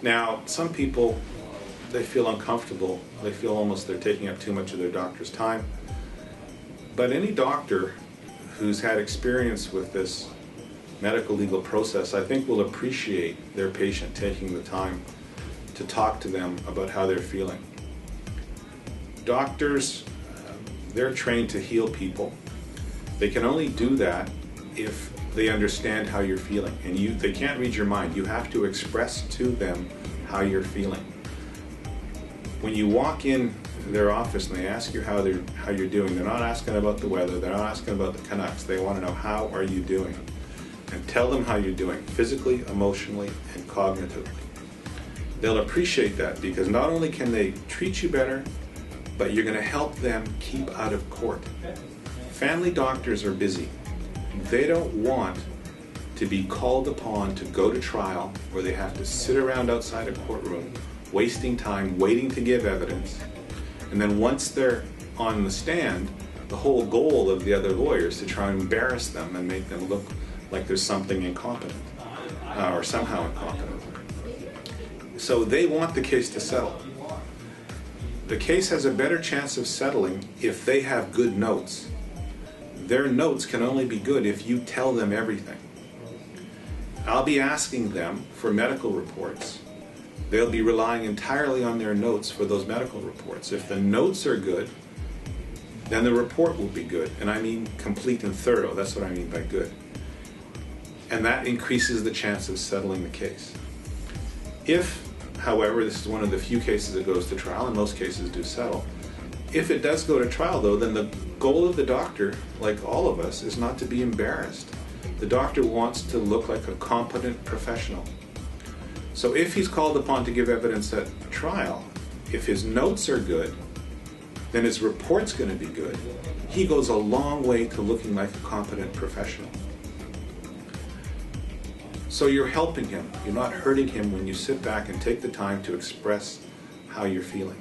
Now, some people, they feel uncomfortable. They feel almost they're taking up too much of their doctor's time. But any doctor who's had experience with this medical legal process, I think, will appreciate their patient taking the time to talk to them about how they're feeling. Doctors, they're trained to heal people. They can only do that if they understand how you're feeling. And they can't read your mind. You have to express to them how you're feeling. When you walk in their office and they ask you how you're doing, they're not asking about the weather, they're not asking about the Canucks. They want to know, how are you doing? And tell them how you're doing, physically, emotionally, and cognitively. They'll appreciate that, because not only can they treat you better, but you're going to help them keep out of court. Family doctors are busy. They don't want to be called upon to go to trial where they have to sit around outside a courtroom, wasting time, waiting to give evidence. And then once they're on the stand, the whole goal of the other lawyers is to try and embarrass them and make them look like there's something incompetent, or somehow incompetent. So they want the case to settle. The case has a better chance of settling if they have good notes. Their notes can only be good if you tell them everything. I'll be asking them for medical reports. They'll be relying entirely on their notes for those medical reports. If the notes are good, then the report will be good. And I mean complete and thorough. That's what I mean by good. And that increases the chance of settling the case. If, however, this is one of the few cases that goes to trial, and most cases do settle, if it does go to trial, though, then the goal of the doctor, like all of us, is not to be embarrassed. The doctor wants to look like a competent professional. So if he's called upon to give evidence at trial, if his notes are good, then his report's going to be good. He goes a long way to looking like a competent professional. So you're helping him. You're not hurting him when you sit back and take the time to express how you're feeling.